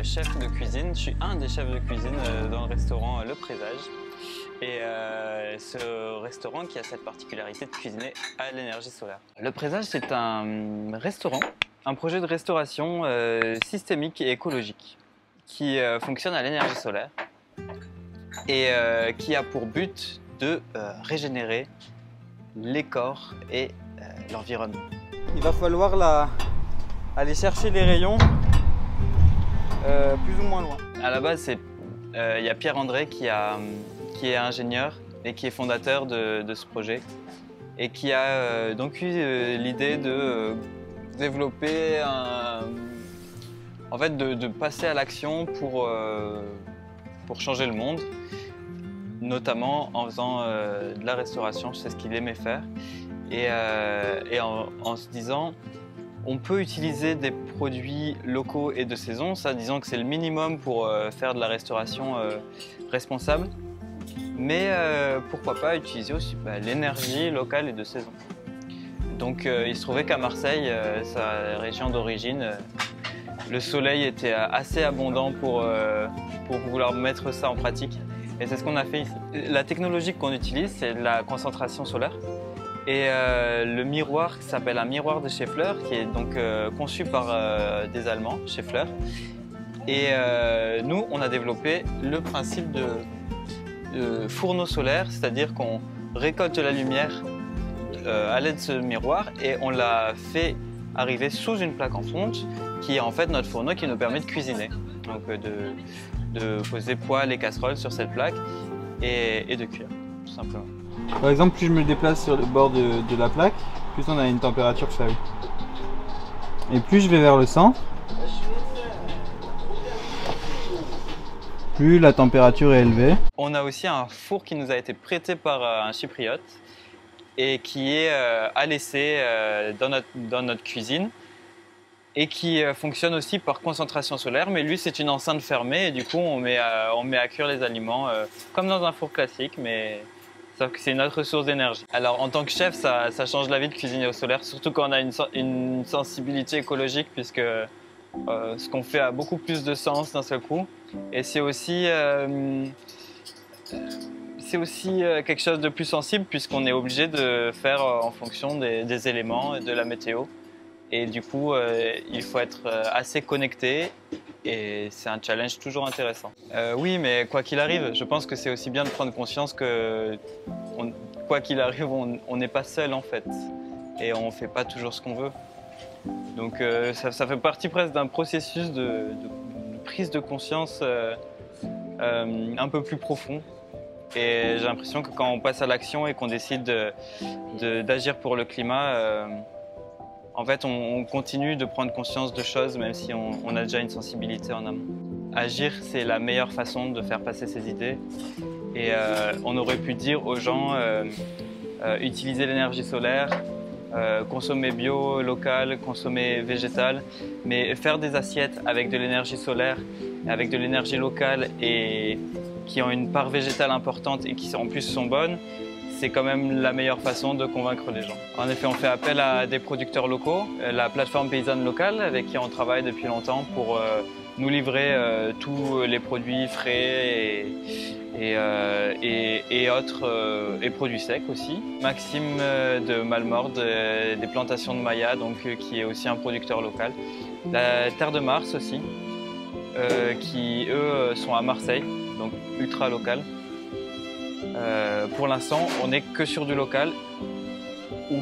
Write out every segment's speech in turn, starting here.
chef de cuisine. Je suis un des chefs de cuisine dans le restaurant Le Présage. Et ce restaurant qui a cette particularité de cuisiner à l'énergie solaire. Le Présage, c'est un restaurant, un projet de restauration systémique et écologique qui fonctionne à l'énergie solaire et qui a pour but de régénérer les corps et l'environnement. Il va falloir aller chercher les rayons plus ou moins loin. À la base, il y a Pierre-André qui est ingénieur et qui est fondateur de ce projet et qui a donc eu l'idée de développer en fait de passer à l'action pour changer le monde, notamment en faisant de la restauration, c'est ce qu'il aimait faire, et en se disant on peut utiliser des produits locaux et de saison, ça disons que c'est le minimum pour faire de la restauration responsable, mais pourquoi pas utiliser aussi l'énergie locale et de saison. Donc il se trouvait qu'à Marseille, sa région d'origine, le soleil était assez abondant pour vouloir mettre ça en pratique. Et c'est ce qu'on a fait ici. La technologie qu'on utilise, c'est la concentration solaire. Et le miroir qui s'appelle un miroir de Schaeffler, qui est donc conçu par des Allemands, Schaeffler. Et nous, on a développé le principe de fourneau solaire, c'est-à-dire qu'on récolte la lumière à l'aide de ce miroir et on l'a fait arriver sous une plaque en fonte qui est en fait notre fourneau qui nous permet de cuisiner. Donc de poser poêles et casseroles sur cette plaque et de cuire, tout simplement. Par exemple, plus je me déplace sur le bord de la plaque, plus on a une température faible. Et plus je vais vers le centre, plus la température est élevée. On a aussi un four qui nous a été prêté par un chypriote et qui est à laisser dans notre cuisine et qui fonctionne aussi par concentration solaire, mais lui c'est une enceinte fermée et du coup on met à cuire les aliments comme dans un four classique, mais sauf que c'est une autre source d'énergie. Alors en tant que chef, ça change la vie de cuisiner au solaire, surtout quand on a une sensibilité écologique, puisque ce qu'on fait a beaucoup plus de sens d'un seul coup. Et c'est aussi quelque chose de plus sensible, puisqu'on est obligé de faire en fonction des éléments et de la météo. Et du coup, il faut être assez connecté et c'est un challenge toujours intéressant. Oui, mais quoi qu'il arrive, je pense que c'est aussi bien de prendre conscience que quoi qu'il arrive, on n'est pas seul en fait. Et on ne fait pas toujours ce qu'on veut. Donc ça fait partie presque d'un processus de prise de conscience un peu plus profond. Et j'ai l'impression que quand on passe à l'action et qu'on décide d'agir pour le climat, en fait, on continue de prendre conscience de choses, même si on a déjà une sensibilité en amont. Agir, c'est la meilleure façon de faire passer ses idées. Et on aurait pu dire aux gens, utiliser l'énergie solaire, consommer bio, local, consommer végétal, mais faire des assiettes avec de l'énergie solaire, avec de l'énergie locale et qui ont une part végétale importante et qui en plus sont bonnes, c'est quand même la meilleure façon de convaincre les gens. En effet, on fait appel à des producteurs locaux, la plateforme paysanne locale avec qui on travaille depuis longtemps pour nous livrer tous les produits frais et autres, et produits secs aussi. Maxime de Malmord, des plantations de Maya, donc, qui est aussi un producteur local. La Terre de Mars aussi, qui eux sont à Marseille, donc ultra local. Pour l'instant, on n'est que sur du local, ou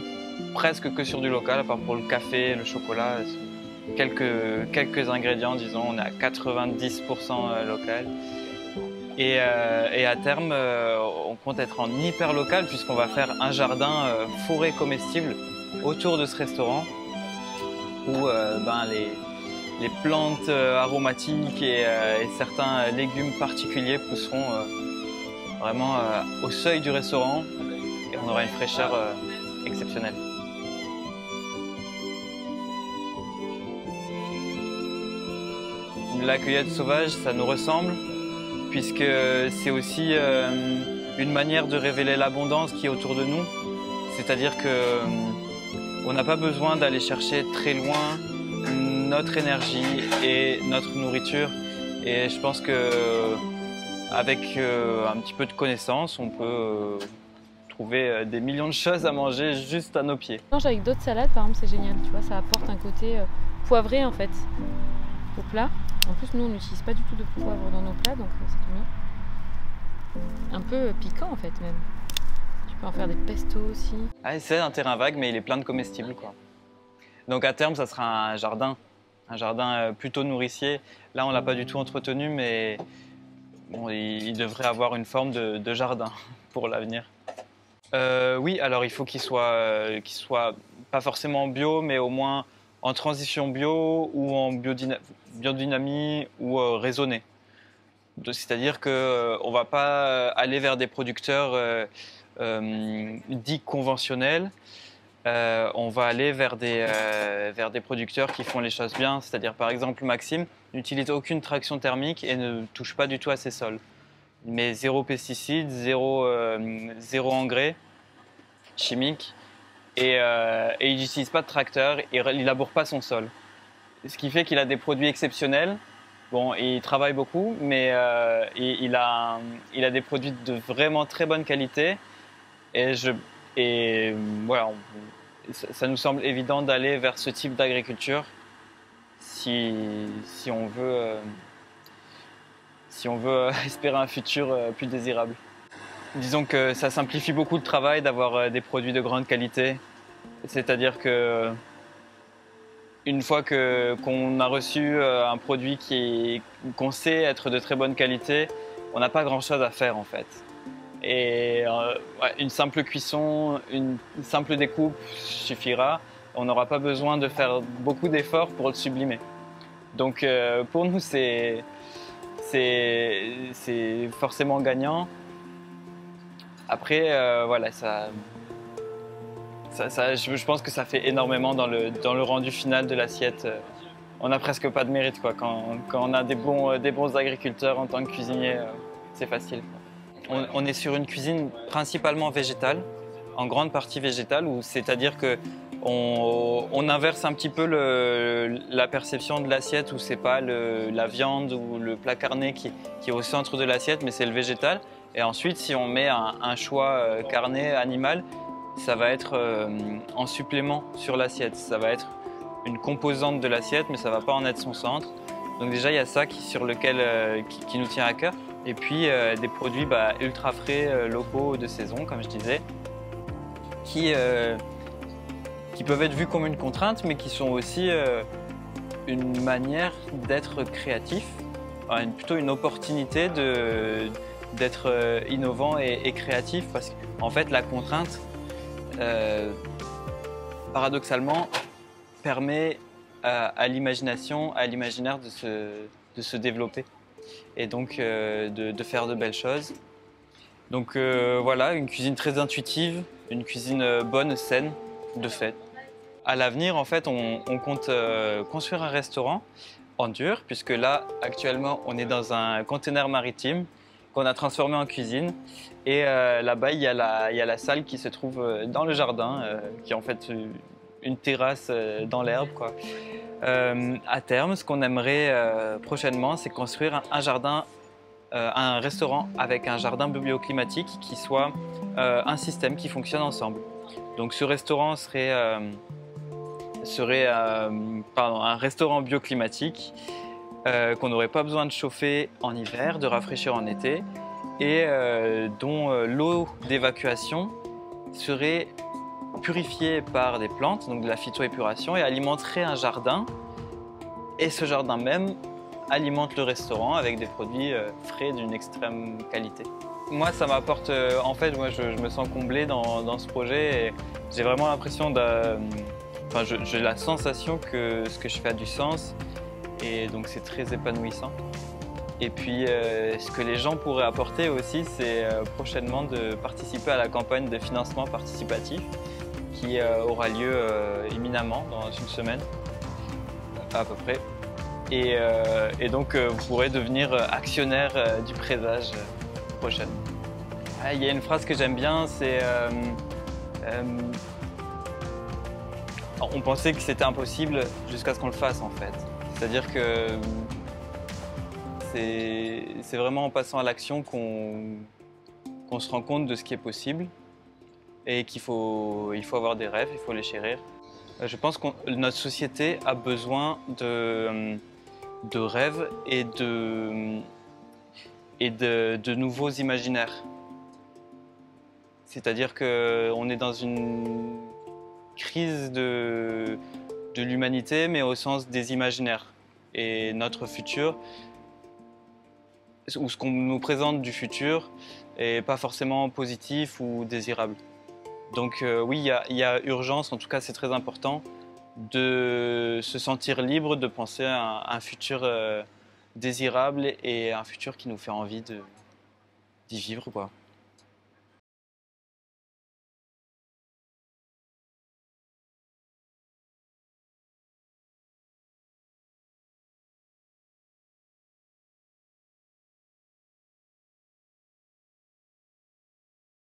presque que sur du local, à part pour le café, le chocolat, quelques ingrédients, disons, on est à 90% local. Et à terme, on compte être en hyper local, puisqu'on va faire un jardin forêt comestible autour de ce restaurant, où les plantes aromatiques et certains légumes particuliers pousseront vraiment au seuil du restaurant et on aura une fraîcheur exceptionnelle. La cueillette sauvage, ça nous ressemble puisque c'est aussi une manière de révéler l'abondance qui est autour de nous. C'est-à-dire qu'on n'a pas besoin d'aller chercher très loin notre énergie et notre nourriture, Et je pense que avec un petit peu de connaissances, on peut trouver des millions de choses à manger juste à nos pieds. Mange avec d'autres salades, par exemple, c'est génial. Tu vois, ça apporte un côté poivré en fait au plat. En plus, nous, on n'utilise pas du tout de poivre dans nos plats, donc c'est mieux. Un peu piquant en fait même. Tu peux en faire des pestos aussi. Ah, c'est un terrain vague, mais il est plein de comestibles, quoi. Donc à terme, ça sera un jardin plutôt nourricier. Là, on l'a pas du tout entretenu, mais bon, il devrait avoir une forme de jardin pour l'avenir. Oui, alors il faut qu'il soit pas forcément bio, mais au moins en transition bio ou en biodynamie ou raisonné. C'est-à-dire qu'on ne va pas aller vers des producteurs dits conventionnels. On va aller vers des producteurs qui font les choses bien. C'est-à-dire, par exemple, Maxime n'utilise aucune traction thermique et ne touche pas du tout à ses sols. Mais zéro pesticides, zéro engrais chimiques. Et il n'utilise pas de tracteur, et il laboure pas son sol. Ce qui fait qu'il a des produits exceptionnels. Bon, il travaille beaucoup, mais il a des produits de vraiment très bonne qualité. Et voilà, ça nous semble évident d'aller vers ce type d'agriculture si on veut espérer un futur plus désirable. Disons que ça simplifie beaucoup le travail d'avoir des produits de grande qualité. C'est-à-dire que une fois qu'on a reçu un produit qu'on sait être de très bonne qualité, on n'a pas grand-chose à faire en fait. Et ouais, une simple cuisson, une simple découpe suffira. On n'aura pas besoin de faire beaucoup d'efforts pour le sublimer. Donc pour nous, c'est forcément gagnant. Après, voilà, je pense que ça fait énormément dans le rendu final de l'assiette. On n'a presque pas de mérite, quoi. Quand on a des bons agriculteurs en tant que cuisinier, c'est facile. On est sur une cuisine principalement végétale, en grande partie végétale, c'est-à-dire qu'on inverse un petit peu la perception de l'assiette, où c'est pas la viande ou le plat carné qui est au centre de l'assiette, mais c'est le végétal. Et ensuite, si on met un choix carné animal, ça va être en supplément sur l'assiette. Ça va être une composante de l'assiette, mais ça ne va pas en être son centre. Donc déjà, il y a ça sur lequel qui nous tient à cœur. Et puis des produits ultra frais, locaux, de saison, comme je disais, qui peuvent être vus comme une contrainte, mais qui sont aussi une manière d'être créatif, plutôt une opportunité d'être innovant et créatif, parce qu'en fait, la contrainte, paradoxalement, permet à l'imagination, à l'imaginaire de se développer et donc de faire de belles choses. Donc voilà, une cuisine très intuitive, une cuisine bonne, saine, de fait. À l'avenir, en fait, on compte construire un restaurant en dur, puisque là, actuellement, on est dans un container maritime qu'on a transformé en cuisine. Et là-bas, il y a la salle qui se trouve dans le jardin, qui est en fait une terrasse dans l'herbe, quoi. À terme, ce qu'on aimerait prochainement, c'est construire un restaurant avec un jardin bioclimatique qui soit un système qui fonctionne ensemble. Donc ce restaurant serait un restaurant bioclimatique qu'on n'aurait pas besoin de chauffer en hiver, de rafraîchir en été, et dont l'eau d'évacuation serait purifiée par des plantes, donc de la phytoépuration, et alimenterait un jardin. Et ce jardin même alimente le restaurant avec des produits frais d'une extrême qualité. Moi, ça m'apporte, en fait, moi, je me sens comblé dans ce projet, et j'ai vraiment l'impression j'ai la sensation que ce que je fais a du sens, et donc c'est très épanouissant. Et puis, ce que les gens pourraient apporter aussi, c'est prochainement de participer à la campagne de financement participatif qui aura lieu imminemment, dans une semaine, à peu près. Et donc, vous pourrez devenir actionnaire du Présage prochaine. Il y a une phrase que j'aime bien, c'est on pensait que c'était impossible jusqu'à ce qu'on le fasse, en fait. C'est-à-dire que c'est vraiment en passant à l'action qu'on se rend compte de ce qui est possible et il faut avoir des rêves, il faut les chérir. Je pense que notre société a besoin de rêves et de nouveaux imaginaires. C'est-à-dire qu'on est dans une crise de l'humanité, mais au sens des imaginaires. Et notre futur, ou ce qu'on nous présente du futur, n'est pas forcément positif ou désirable. Donc oui, il y a urgence, en tout cas c'est très important, de se sentir libre, de penser à un futur désirable et un futur qui nous fait envie d'y vivre, quoi.